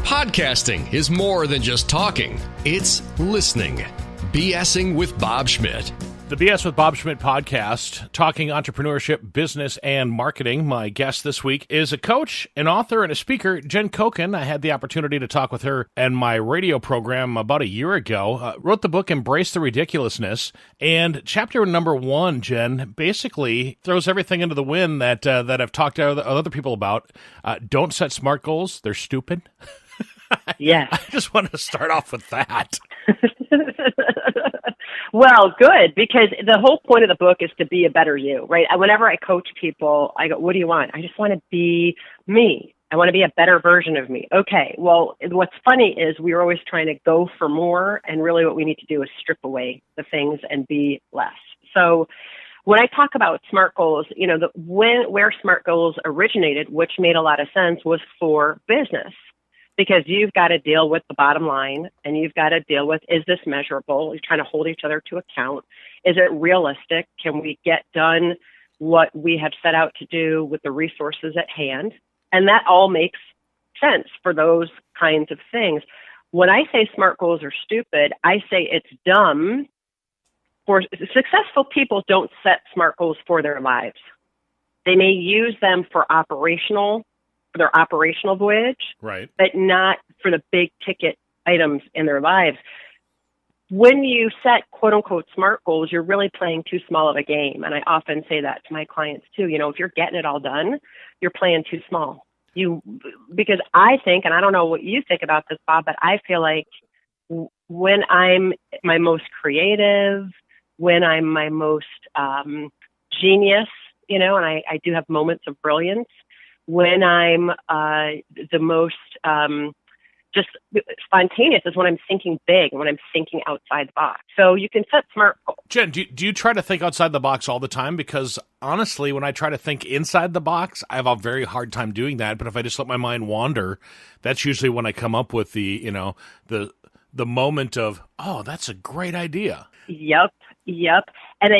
Podcasting is more than just talking. It's listening. BSing with Bob Schmidt. The BS with Bob Schmidt podcast, talking entrepreneurship, business, and marketing. My guest this week is a coach, an author, and a speaker, Jen Coken. I had the opportunity to talk with her and my radio program about a year ago. Wrote the book, Embrace the Ridiculousness. And chapter number 1, Jen, basically throws everything into the wind that I've talked to other people about. Don't set SMART goals. They're stupid. Yes. I just want to start off with that. Well, good, because the whole point of the book is to be a better you, right? Whenever I coach people, I go, what do you want? I just want to be me. I want to be a better version of me. Okay, well, what's funny is we're always trying to go for more, and really what we need to do is strip away the things and be less. So when I talk about SMART goals, where SMART goals originated, which made a lot of sense, was for business. Because you've got to deal with the bottom line, and you've got to deal with, is this measurable? You're trying to hold each other to account. Is it realistic? Can we get done what we have set out to do with the resources at hand? And that all makes sense for those kinds of things. When I say SMART goals are stupid, I say it's dumb. For successful people don't set SMART goals for their lives. They may use them for their operational voyage, right, but not for the big ticket items in their lives. When you set quote unquote SMART goals, you're really playing too small of a game. And I often say that to my clients too. If you're getting it all done, you're playing too small. Because I think, and I don't know what you think about this, Bob, but I feel like when I'm my most creative, when I'm my most genius, and I do have moments of brilliance, when I'm the most just spontaneous is when I'm thinking big and when I'm thinking outside the box. So you can set SMART goals. Jen, do you try to think outside the box all the time? Because honestly, when I try to think inside the box, I have a very hard time doing that. But if I just let my mind wander, that's usually when I come up with the moment of, oh, that's a great idea. Yep. And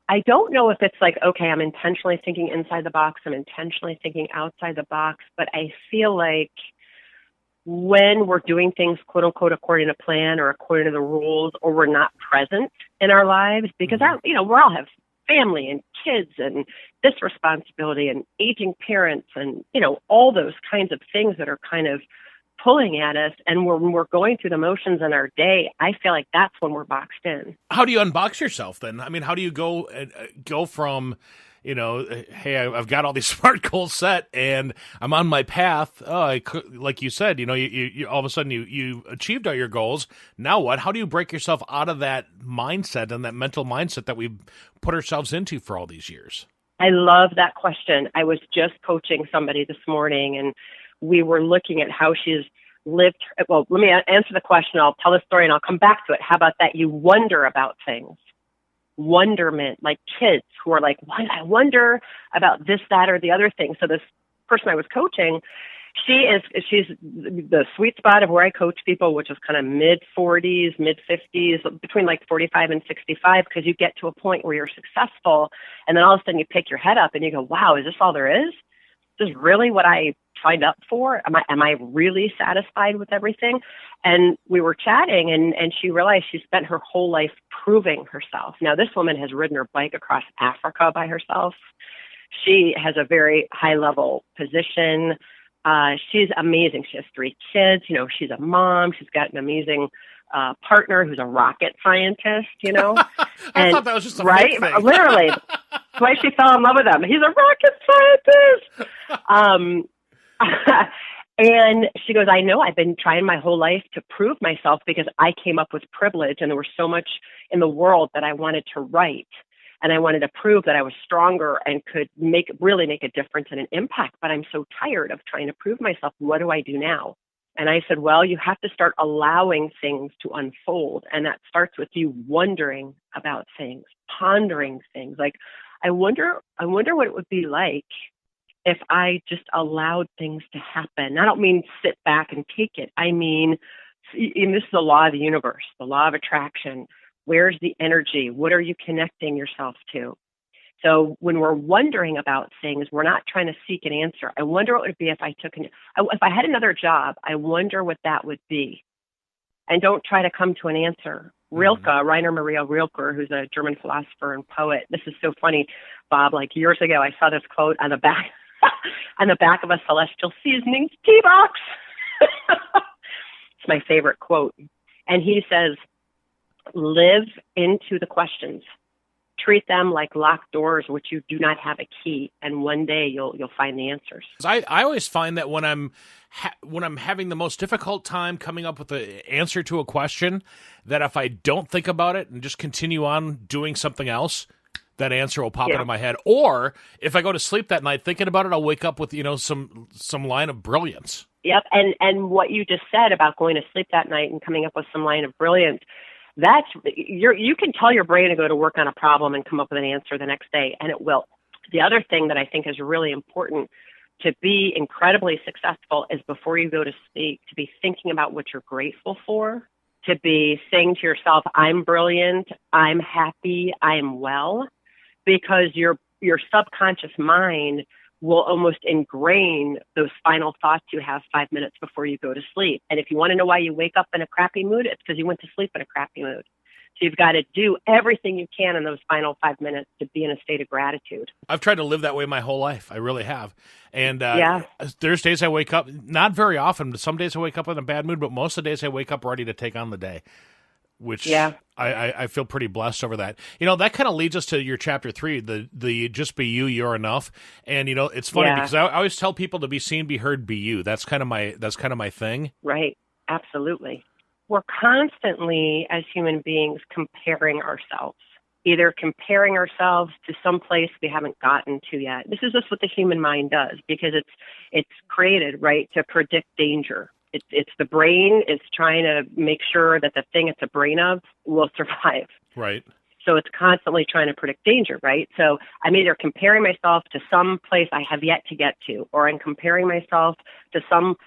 I don't know if it's like, okay, I'm intentionally thinking inside the box, I'm intentionally thinking outside the box, but I feel like when we're doing things, quote unquote, according to plan or according to the rules, or we're not present in our lives, because we all have family and kids and this responsibility and aging parents and, all those kinds of things that are kind of pulling at us, and when we're going through the motions in our day, I feel like that's when we're boxed in. How do you unbox yourself then? I mean, how do you go from, hey, I've got all these SMART goals set and I'm on my path. Oh, like you said, you all of a sudden you achieved all your goals. Now what? How do you break yourself out of that mindset and that mental mindset that we've put ourselves into for all these years? I love that question. I was just coaching somebody this morning, and we were looking at how she's lived. Well, let me answer the question. I'll tell the story and I'll come back to it. How about that? You wonder about things. Wonderment, like kids who are like, I wonder about this, that, or the other thing. So this person I was coaching, she's the sweet spot of where I coach people, which is kind of mid-40s, mid-50s, between like 45 and 65, because you get to a point where you're successful, and then all of a sudden you pick your head up and you go, wow, is this all there is? Is this really what I signed up for? Am I really satisfied with everything? And we were chatting, and she realized she spent her whole life proving herself. Now, this woman has ridden her bike across Africa by herself. She has a very high-level position. She's amazing. She has 3 kids. She's a mom. She's got an amazing partner who's a rocket scientist, I thought that was just a right? fake thing. Literally. That's why she fell in love with him. He's a rocket scientist. And she goes, I know I've been trying my whole life to prove myself because I came up with privilege and there was so much in the world that I wanted to write. And I wanted to prove that I was stronger and could really make a difference and an impact. But I'm so tired of trying to prove myself. What do I do now? And I said, well, you have to start allowing things to unfold. And that starts with you wondering about things, pondering things. Like, I wonder what it would be like if I just allowed things to happen. I don't mean sit back and take it. I mean, and this is the law of the universe, the law of attraction. Where's the energy? What are you connecting yourself to? So when we're wondering about things, we're not trying to seek an answer. I wonder what it would be if if I had another job, I wonder what that would be. And don't try to come to an answer. Rilke, Rainer Maria Rilke, who's a German philosopher and poet. This is so funny, Bob. Like years ago, I saw this quote on the back on the back of a Celestial Seasonings tea box. It's my favorite quote. And he says, live into the questions. Treat them like locked doors, which you do not have a key, and one day you'll find the answers. I always find that when I'm having the most difficult time coming up with the answer to a question, that if I don't think about it and just continue on doing something else, that answer will pop into my head. Or if I go to sleep that night thinking about it, I'll wake up with some line of brilliance. Yep, and what you just said about going to sleep that night and coming up with some line of brilliance. You can tell your brain to go to work on a problem and come up with an answer the next day, and it will. The other thing that I think is really important to be incredibly successful is before you go to sleep, to be thinking about what you're grateful for, to be saying to yourself, I'm brilliant, I'm happy, I am well, because your subconscious mind will almost ingrain those final thoughts you have 5 minutes before you go to sleep. And if you want to know why you wake up in a crappy mood, it's because you went to sleep in a crappy mood. So you've got to do everything you can in those final 5 minutes to be in a state of gratitude. I've tried to live that way my whole life. I really have. And there's days I wake up, not very often, but some days I wake up in a bad mood, but most of the days I wake up ready to take on the day, which I feel pretty blessed over that. That kind of leads us to your chapter 3, the just be you, you're enough. And, it's funny because I always tell people to be seen, be heard, be you. That's kind of my thing. Right. Absolutely. We're constantly, as human beings, comparing ourselves, either comparing ourselves to some place we haven't gotten to yet. This is just what the human mind does because it's created, right, to predict danger. It's the brain is trying to make sure that the thing it's a brain of will survive. Right. So it's constantly trying to predict danger, right? So I'm either comparing myself to some place I have yet to get to, or I'm comparing myself to some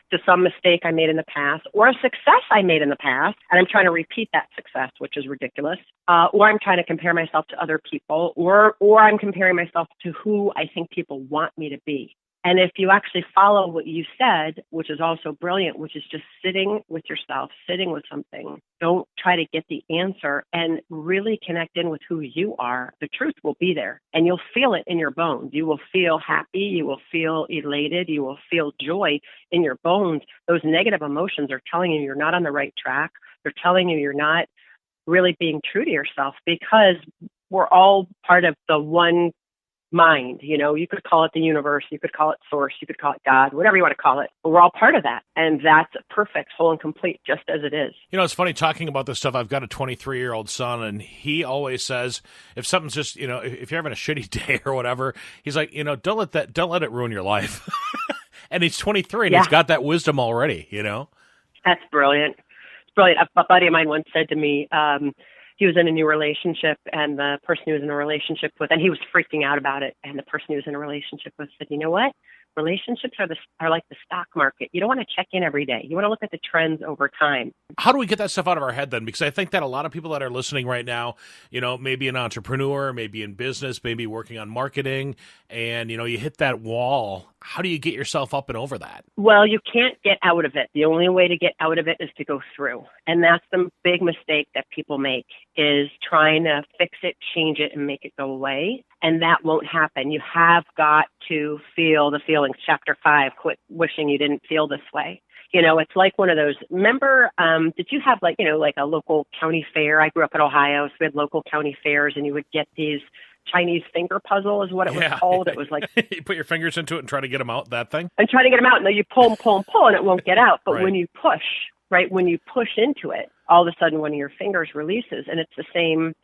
mistake I made in the past, or a success I made in the past, and I'm trying to repeat that success, which is ridiculous. Or I'm trying to compare myself to other people, or I'm comparing myself to who I think people want me to be. And if you actually follow what you said, which is also brilliant, which is just sitting with yourself, sitting with something, don't try to get the answer and really connect in with who you are. The truth will be there and you'll feel it in your bones. You will feel happy. You will feel elated. You will feel joy in your bones. Those negative emotions are telling you you're not on the right track. They're telling you you're not really being true to yourself because we're all part of the one mind. You could call it the universe, you could call it source, you could call it God, whatever you want to call it. But we're all part of that. And that's perfect, whole and complete, just as it is. It's funny talking about this stuff. I've got a 23-year-old son, and he always says, if something's just, if you're having a shitty day or whatever, he's like, don't let it ruin your life. And he's 23 and he's got that wisdom already, That's brilliant. It's brilliant. A buddy of mine once said to me, he was in a new relationship, and the person he was in a relationship with, and he was freaking out about it, and the person he was in a relationship with said, you know what? Relationships are like the stock market. You don't want to check in every day. You want to look at the trends over time. How do we get that stuff out of our head then? Because I think that a lot of people that are listening right now, maybe an entrepreneur, maybe in business, maybe working on marketing, and, you hit that wall. How do you get yourself up and over that? Well, you can't get out of it. The only way to get out of it is to go through. And that's the big mistake that people make, is trying to fix it, change it, and make it go away. And that won't happen. You have got to feel the feelings. Chapter 5, quit wishing you didn't feel this way. It's like one of those, remember, did you have like a local county fair? I grew up in Ohio, so we had local county fairs, and you would get these Chinese finger puzzle is what it was called. It was like you put your fingers into it and try to get them out, that thing? And try to get them out. And then you pull, and it won't get out. But right. When you push, right, when you push into it, all of a sudden one of your fingers releases. And it's the same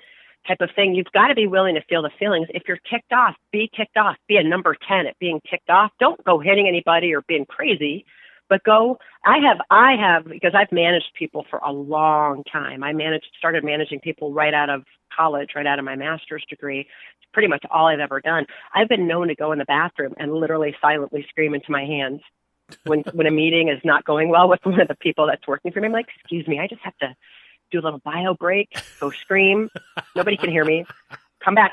type of thing. You've got to be willing to feel the feelings. If you're ticked off, be ticked off. Be a number 10 at being ticked off. Don't go hitting anybody or being crazy. But I have, because I've managed people for a long time. Started managing people right out of college, right out of my master's degree. It's pretty much all I've ever done. I've been known to go in the bathroom and literally silently scream into my hands when a meeting is not going well with one of the people that's working for me. I'm like, excuse me, I just have to do a little bio break, go scream. Nobody can hear me. Come back.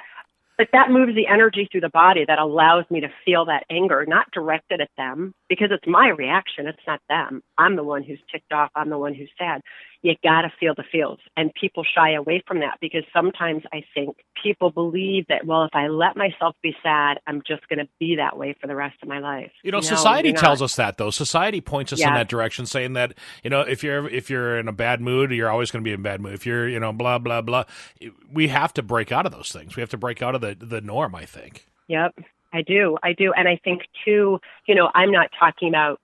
But that moves the energy through the body that allows me to feel that anger, not directed at them, because it's my reaction. It's not them. I'm the one who's ticked off. I'm the one who's sad. You got to feel the feels. And people shy away from that because sometimes I think people believe that, well, if I let myself be sad, I'm just going to be that way for the rest of my life. No, society tells us that, though. Society points us in that direction, saying that, if you're in a bad mood, you're always going to be in a bad mood. If you're, blah, blah, blah. We have to break out of those things. We have to break out of the norm, I think. Yep, I do. And I think, too, I'm not talking about,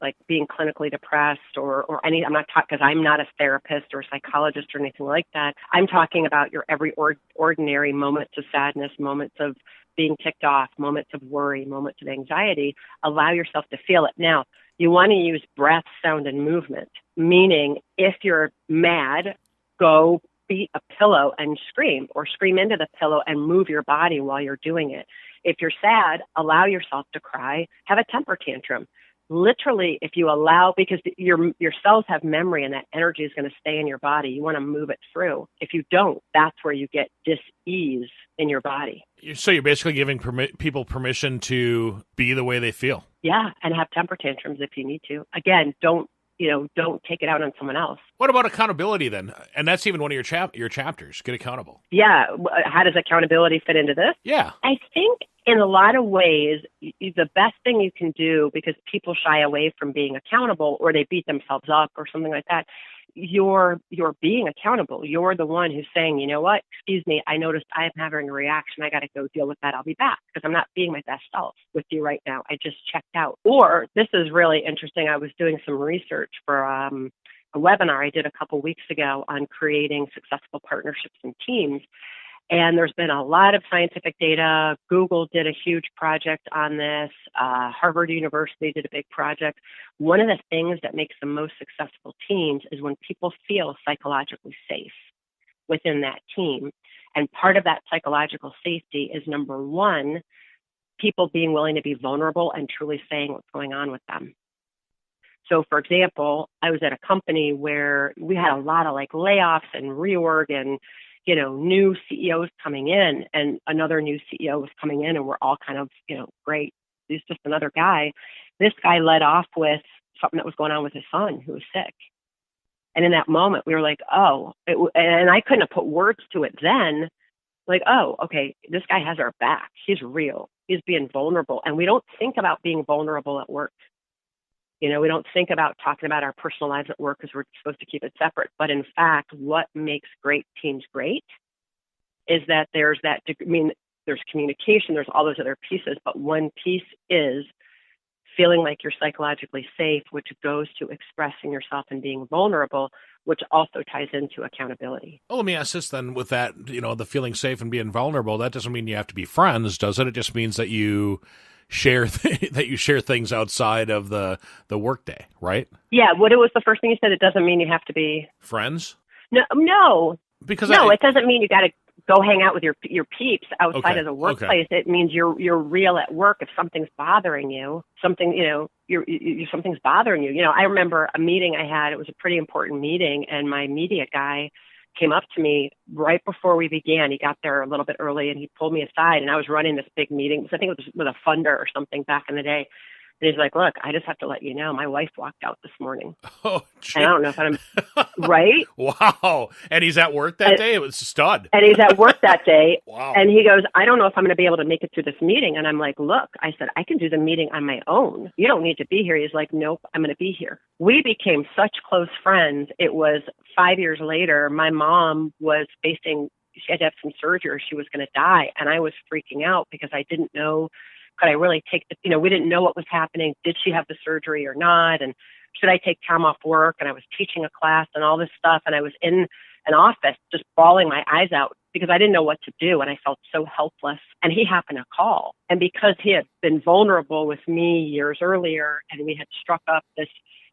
like being clinically depressed or any, I'm not talking, because I'm not a therapist or a psychologist or anything like that. I'm talking about your every ordinary moments of sadness, moments of being ticked off, moments of worry, moments of anxiety. Allow yourself to feel it. Now, you want to use breath, sound, and movement, meaning if you're mad, go beat a pillow and scream, or scream into the pillow and move your body while you're doing it. If you're sad, allow yourself to cry, have a temper tantrum. Literally, if you allow, because your cells have memory and that energy is going to stay in your body, you want to move it through. If you don't, that's where you get dis-ease in your body. So you're basically giving people permission to be the way they feel. Yeah, and have temper tantrums if you need to. Again, don't take it out on someone else. What about accountability then? And that's even one of your chapters, Get Accountable. Yeah. How does accountability fit into this? Yeah. I think in a lot of ways, the best thing you can do, because people shy away from being accountable or they beat themselves up or something like that, you're being accountable. You're the one who's saying, you know what, excuse me, I noticed I'm having a reaction. I got to go deal with that. I'll be back because I'm not being my best self with you right now. I just checked out. Or this is really interesting. I was doing some research for a webinar I did a couple weeks ago on creating successful partnerships and teams. And there's been a lot of scientific data. Google did a huge project on this. Harvard University did a big project. One of the things that makes the most successful teams is when people feel psychologically safe within that team. And part of that psychological safety is, number one, people being willing to be vulnerable and truly saying what's going on with them. So, for example, I was at a company where we had a lot of like layoffs and reorg and new CEOs coming in, and another new CEO was coming in, and we're all kind of, great. He's just another guy. This guy led off with something that was going on with his son who was sick. And in that moment, we were like, and I couldn't have put words to it then. Like, okay, this guy has our back. He's real. He's being vulnerable. And we don't think about being vulnerable at work. We don't think about talking about our personal lives at work because we're supposed to keep it separate. But in fact, what makes great teams great is that there's communication, there's all those other pieces, but one piece is feeling like you're psychologically safe, which goes to expressing yourself and being vulnerable, which also ties into accountability. Well, let me ask this then with that, the feeling safe and being vulnerable, that doesn't mean you have to be friends, does it? It just means that you share things outside of the workday, right? Yeah. What was the first thing you said? It doesn't mean you have to be friends. No. Because it doesn't mean you got to go hang out with your peeps outside of the workplace. Okay. It means you're real at work. If something's bothering you, something's bothering you. I remember a meeting I had. It was a pretty important meeting, and my media guy came up to me right before we began. He got there a little bit early, and he pulled me aside, and I was running this big meeting. I think it was with a funder or something back in the day. And he's like, look, I just have to let you know, my wife walked out this morning. Oh, geez. And I don't know if I'm right. Wow. And he's at work that day? It was a stud. And he's at work that day. Wow. And he goes, I don't know if I'm going to be able to make it through this meeting. And I'm like, look, I said, I can do the meeting on my own. You don't need to be here. He's like, nope, I'm going to be here. We became such close friends. It was 5 years later. My mom was she had to have some surgery or she was going to die. And I was freaking out because I didn't know, could I really take we didn't know what was happening. Did she have the surgery or not? And should I take time off work? And I was teaching a class and all this stuff. And I was in an office just bawling my eyes out because I didn't know what to do. And I felt so helpless. And he happened to call. And because he had been vulnerable with me years earlier, and we had struck up this,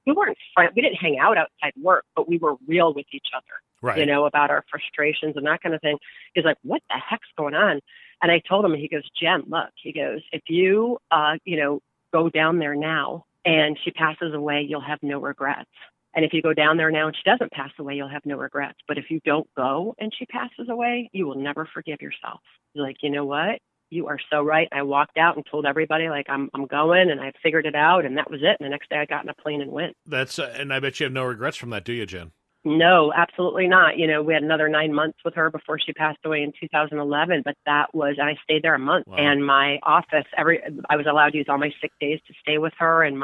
we weren't friends. We didn't hang out outside work, but we were real with each other, right. About our frustrations and that kind of thing. He's like, what the heck's going on? And I told him, he goes, Jen, look, he goes, if you, go down there now and she passes away, you'll have no regrets. And if you go down there now and she doesn't pass away, you'll have no regrets. But if you don't go and she passes away, you will never forgive yourself. You're like, you know what? You are so right. I walked out and told everybody, like, I'm going, and I figured it out, and that was it. And the next day I got in a plane and went. That's and I bet you have no regrets from that, do you, Jen? No, absolutely not. We had another 9 months with her before she passed away in 2011, but and I stayed there a month. Wow. And my office, I was allowed to use all my sick days to stay with her, and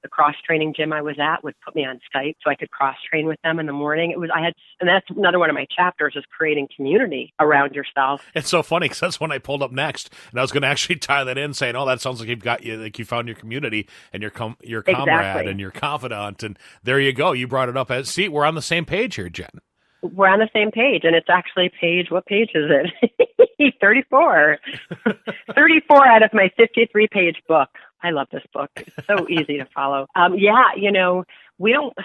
the cross-training gym I was at would put me on Skype so I could cross-train with them in the morning. And that's another one of my chapters, is creating community around yourself. It's so funny because that's when I pulled up next, and I was going to actually tie that in, saying, "Oh, that sounds like you found your community and your comrade Exactly. and your confidant." And there you go. You brought it up. See, we're on the same page here, Jen. We're on the same page, and it's actually what page is it? 34. 34 out of my 53-page book. I love this book. It's so easy to follow. We don't,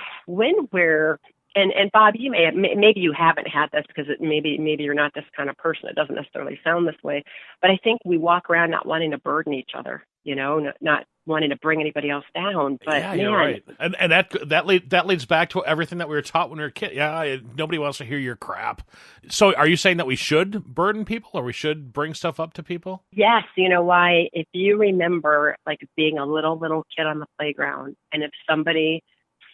and Bob, maybe you haven't had this because maybe you're not this kind of person. It doesn't necessarily sound this way, but I think we walk around not wanting to burden each other, not wanting to bring anybody else down. But yeah, you're right. And that leads back to everything that we were taught when we were kids. Yeah, nobody wants to hear your crap. So are you saying that we should burden people, or we should bring stuff up to people? Yes. You know why? If you remember, like, being a little kid on the playground, and if somebody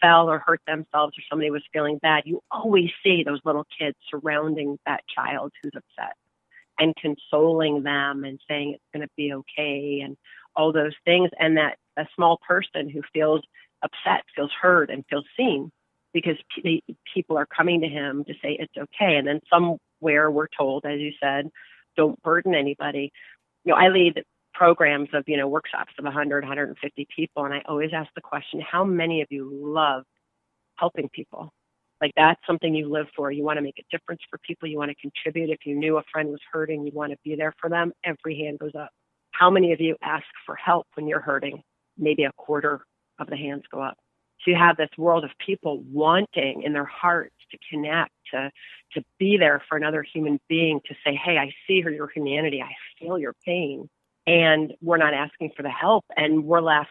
fell or hurt themselves or somebody was feeling bad, you always see those little kids surrounding that child who's upset and consoling them and saying it's going to be okay and all those things. And that a small person who feels upset, feels hurt, and feels seen because people are coming to him to say it's okay. And then somewhere we're told, as you said, don't burden anybody. I lead programs of, workshops of 100, 150 people. And I always ask the question, how many of you love helping people? Like, that's something you live for. You want to make a difference for people. You want to contribute. If you knew a friend was hurting, you want to be there for them. Every hand goes up. How many of you ask for help when you're hurting? Maybe a quarter of the hands go up. So you have this world of people wanting in their hearts to connect, to be there for another human being, to say, hey, I see your humanity. I feel your pain. And we're not asking for the help, and we're left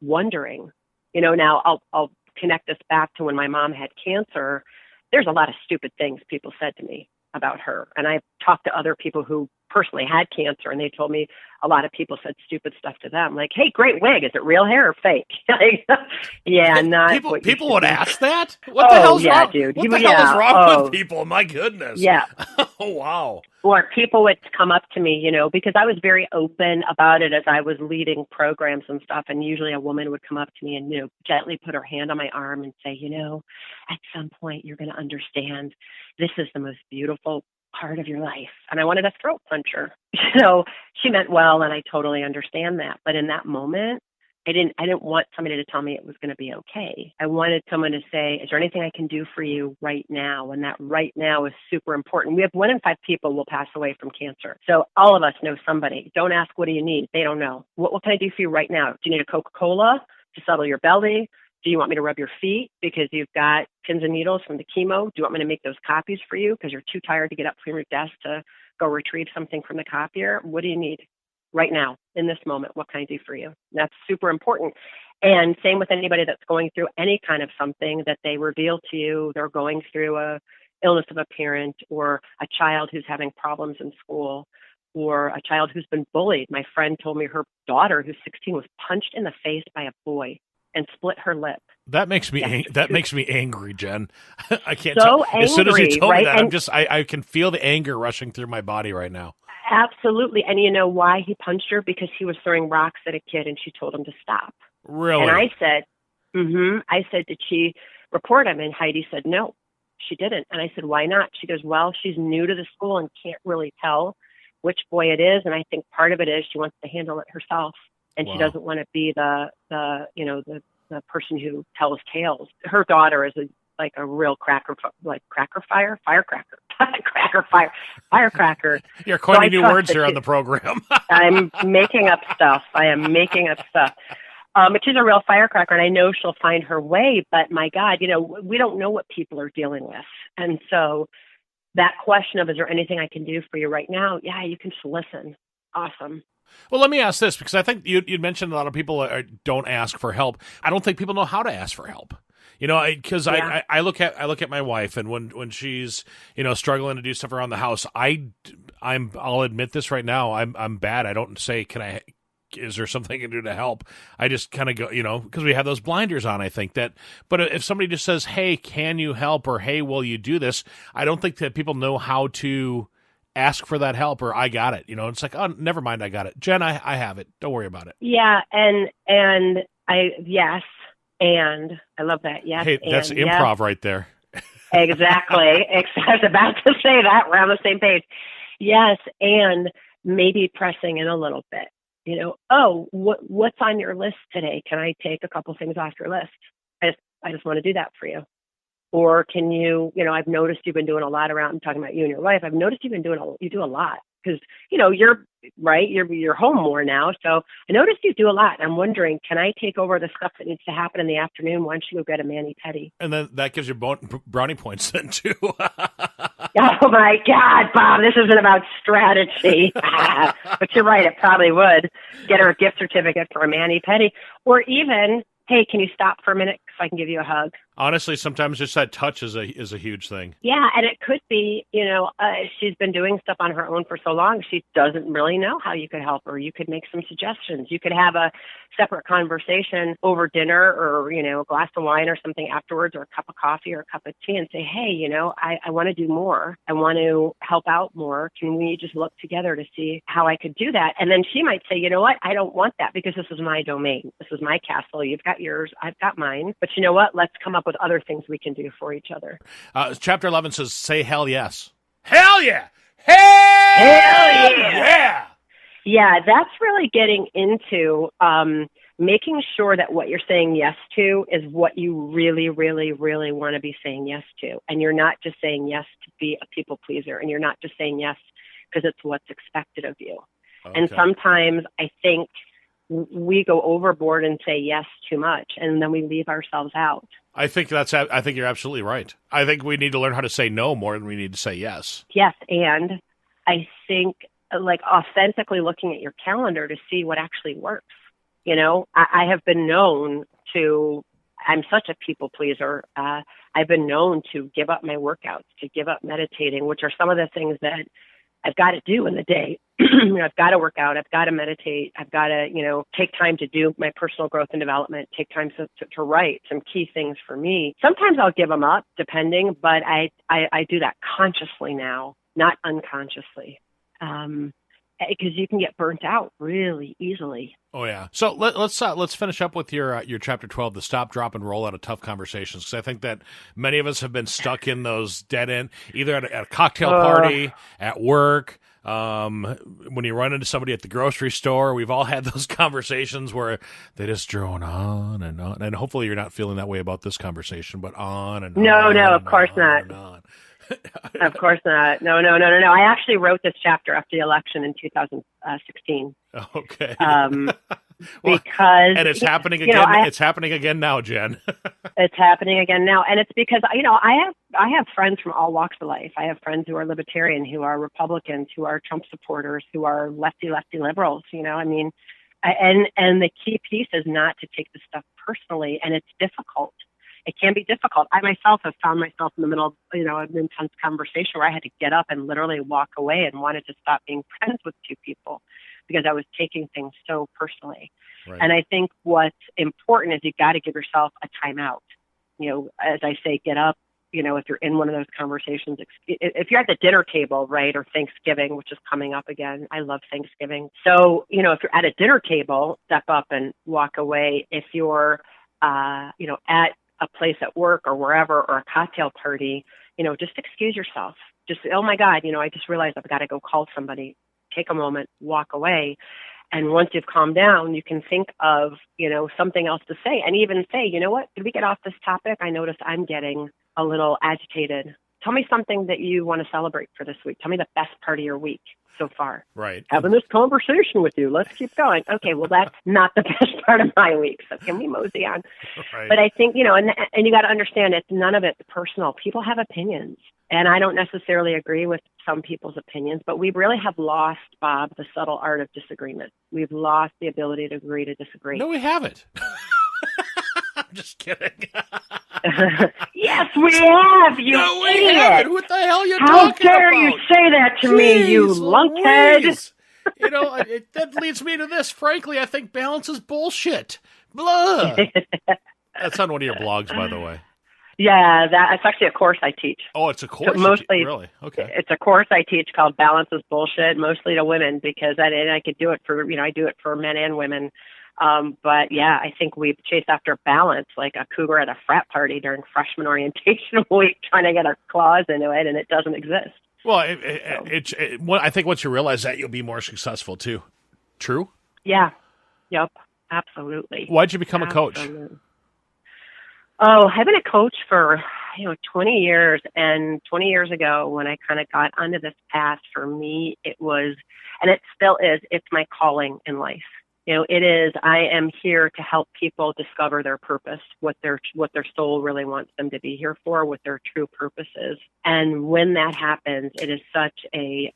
wondering. Now I'll connect this back to when my mom had cancer. There's a lot of stupid things people said to me about her. And I've talked to other people who personally had cancer, and they told me a lot of people said stupid stuff to them, like, hey, great wig. Is it real hair or fake? Yeah, not people would ask that? What the hell's wrong? Dude. What the hell is wrong with people? My goodness. Yeah. Oh, wow. Or people would come up to me, because I was very open about it as I was leading programs and stuff. And usually a woman would come up to me and, gently put her hand on my arm and say, at some point you're going to understand this is the most beautiful part of your life. And I wanted to throat punch her. She meant well, and I totally understand that. But in that moment, I didn't want somebody to tell me it was going to be okay. I wanted someone to say, is there anything I can do for you right now? And that right now is super important. We have 1 in 5 people will pass away from cancer. So all of us know somebody. Don't ask, what do you need? They don't know. What can I do for you right now? Do you need a Coca-Cola to settle your belly? Do you want me to rub your feet because you've got pins and needles from the chemo? Do you want me to make those copies for you because you're too tired to get up from your desk to go retrieve something from the copier? What do you need right now in this moment? What can I do for you? That's super important. And same with anybody that's going through any kind of something that they reveal to you. They're going through a illness of a parent, or a child who's having problems in school, or a child who's been bullied. My friend told me her daughter, who's 16, was punched in the face by a boy and split her lip. That makes me angry, Jen. I can't. Angry, as soon as you told right? me that, I can feel the anger rushing through my body right now. Absolutely. And you know why he punched her? Because he was throwing rocks at a kid, and she told him to stop. Really? And I said, did she report him? And Heidi said, no, she didn't. And I said, why not? She goes, well, she's new to the school and can't really tell which boy it is. And I think part of it is she wants to handle it herself. And she doesn't want to be the person who tells tales. Her daughter is a real firecracker. You're coining new words here on the program. I'm making up stuff. I am making up stuff. But she's a real firecracker, and I know she'll find her way. But my God, we don't know what people are dealing with. And so that question of, is there anything I can do for you right now? Yeah, you can just listen. Awesome. Well, let me ask this, because I think you'd mentioned a lot of people don't ask for help. I don't think people know how to ask for help. You know, because Yeah. I look at my wife, and when she's, you know, struggling to do stuff around the house, I'll admit this right now, I'm bad. I don't say, is there something I can do to help? I just kind of go, you know, because we have those blinders on, I think that, but if somebody just says, hey, can you help? Or, hey, will you do this? I don't think that people know how to ask for that help, or I got it. You know, it's like, oh, never mind. I got it. Jen, I have it. Don't worry about it. Yeah. And yes. And I love that. Yes. Hey, that's and improv yes. right there. Exactly. I was about to say that. We're on the same page. Yes. And maybe pressing in a little bit. You know, oh, what's on your list today? Can I take a couple things off your list? I just want to do that for you. Or can you, you know, I've noticed you've been doing a lot around, I'm talking about you and your wife. I've noticed you've been you do a lot because, you know, you're home more now. So I noticed you do a lot. I'm wondering, can I take over the stuff that needs to happen in the afternoon? Why don't you go get a mani-pedi? And then that gives you brownie points then too. Oh my God, Bob, this isn't about strategy. But you're right, it probably would. Get her a gift certificate for a mani-pedi. Or even, hey, can you stop for a minute so I can give you a hug? Honestly, sometimes just that touch is a huge thing. Yeah, and it could be, you know, she's been doing stuff on her own for so long, she doesn't really know how you could help her. You could make some suggestions. You could have a separate conversation over dinner or, you know, a glass of wine or something afterwards, or a cup of coffee or a cup of tea, and say, hey, you know, I want to do more. I want to help out more. Can we just look together to see how I could do that? And then she might say, you know what, I don't want that because this is my domain. This is my castle. You've got yours. I've got mine. But you know what? Let's come up with other things we can do for each other. Chapter 11 says, say hell yes. Hell yeah! Hell yeah! Yeah, that's really getting into making sure that what you're saying yes to is what you really, really, really want to be saying yes to. And you're not just saying yes to be a people pleaser. And you're not just saying yes because it's what's expected of you. Okay. And sometimes I think we go overboard and say yes too much, and then we leave ourselves out. I think you're absolutely right. I think we need to learn how to say no more than we need to say yes. Yes, and I think like authentically looking at your calendar to see what actually works. You know, I have been known to, I'm such a people pleaser. I've been known to give up my workouts, to give up meditating, which are some of the things that I've got to do in the day. You know, I've got to work out. I've got to meditate. I've got to, you know, take time to do my personal growth and development, take time to write some key things for me. Sometimes I'll give them up depending, but I do that consciously now, not unconsciously. Because you can get burnt out really easily. Oh yeah. So let's finish up with your chapter 12, the stop, drop, and roll out of tough conversations. Because I think that many of us have been stuck in those dead end, either at a cocktail party, at work, when you run into somebody at the grocery store. We've all had those conversations where they just drone on and on. And hopefully you're not feeling that way about this conversation, but on and no, on. No, of course not. Of course not. No. I actually wrote this chapter after the election in 2016. Okay. Because and it's happening again. It's happening again now, Jen. It's happening again now, and it's because I have friends from all walks of life. I have friends who are libertarian, who are Republicans, who are Trump supporters, who are lefty liberals. You know, I mean, and the key piece is not to take this stuff personally, and it's difficult. It can be difficult. I myself have found myself in the middle of, an intense conversation where I had to get up and literally walk away and wanted to stop being friends with two people because I was taking things so personally. Right. And I think what's important is you got to give yourself a timeout. You know, as I say, get up, if you're in one of those conversations, if you're at the dinner table, right, or Thanksgiving, which is coming up again. I love Thanksgiving. So, if you're at a dinner table, step up and walk away. If you're, at a place at work or wherever, or a cocktail party, just excuse yourself. Just, oh my God, I just realized I've got to go call somebody. Take a moment, walk away. And once you've calmed down, you can think of, something else to say, and even say, you know what, did we get off this topic? I noticed I'm getting a little agitated. Tell me something that you want to celebrate for this week. Tell me the best part of your week so far. Right. Having this conversation with you. Let's keep going. Okay, well, that's not the best part of my week, so can we mosey on? Right. But I think, and you got to understand, it's none of it personal. People have opinions, and I don't necessarily agree with some people's opinions, but we really have lost, Bob, the subtle art of disagreement. We've lost the ability to agree to disagree. No, we haven't. I'm just kidding. Yes, we have, you No, we idiot. haven't. What the hell are you How talking dare about? you say that to me, you Jeez lunkhead. Louise. That leads me to this. Frankly, I think balance is bullshit. Blah. That's on one of your blogs, by the way. Yeah, it's actually a course I teach. Oh, it's a course? Really? Okay. It's a course I teach called Balance is Bullshit, mostly to women, because I could do it for, I do it for men and women. But yeah, I think we've chased after balance like a cougar at a frat party during freshman orientation week, trying to get our claws into it, and it doesn't exist. Well, I think once you realize that, you'll be more successful too. True? Yeah. Yep. Absolutely. Why'd you become a coach? Oh, I've been a coach for 20 years, and 20 years ago when I kind of got onto this path, for me it was, and it still is, it's my calling in life. It is, I am here to help people discover their purpose, what their soul really wants them to be here for, what their true purpose is. And when that happens, it is such a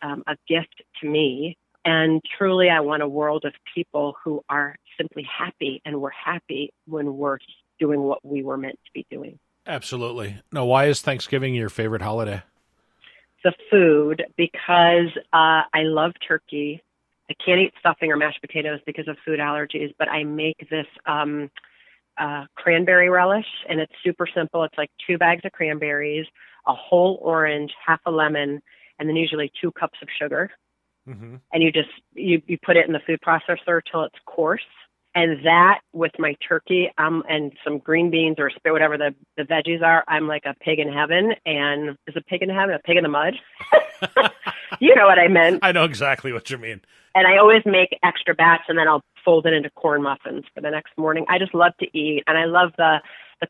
gift to me. And truly, I want a world of people who are simply happy, and we're happy when we're doing what we were meant to be doing. Absolutely. Now, why is Thanksgiving your favorite holiday? The food, because I love turkey. I can't eat stuffing or mashed potatoes because of food allergies, but I make this cranberry relish, and it's super simple. It's like 2 bags of cranberries, a whole orange, half a lemon, and then usually 2 cups of sugar. Mm-hmm. And you put it in the food processor till it's coarse. And that with my turkey and some green beans or whatever the veggies are, I'm like a pig in heaven. And is a pig in heaven a pig in the mud? You know what I meant. I know exactly what you mean. And I always make extra batch, and then I'll fold it into corn muffins for the next morning. I just love to eat, and I love the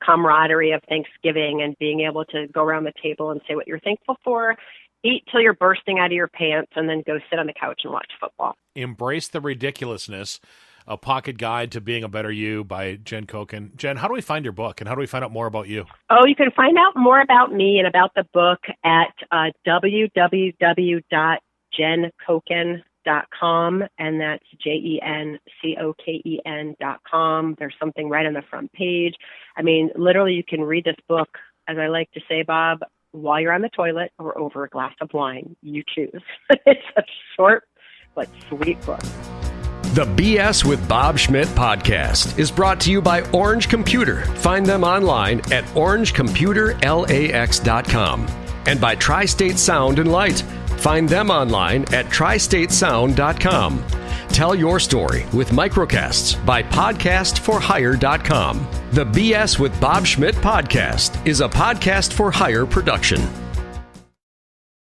camaraderie of Thanksgiving and being able to go around the table and say what you're thankful for, eat till you're bursting out of your pants, and then go sit on the couch and watch football. Embrace the Ridiculousness, a pocket guide to being a better you by Jen Coken. Jen, how do we find your book, and how do we find out more about you? Oh, you can find out more about me and about the book at www.jencoken.com, and that's JenCoken.com. There's something right on the front page. I mean, literally, you can read this book, as I like to say, Bob, while you're on the toilet or over a glass of wine. You choose. It's a short but sweet book. The BS with Bob Schmidt podcast is brought to you by Orange Computer. Find them online at orangecomputerlax.com. And by Tri-State Sound and Light. Find them online at tristatesound.com. Tell your story with microcasts by podcastforhire.com. The BS with Bob Schmidt podcast is a podcast for hire production.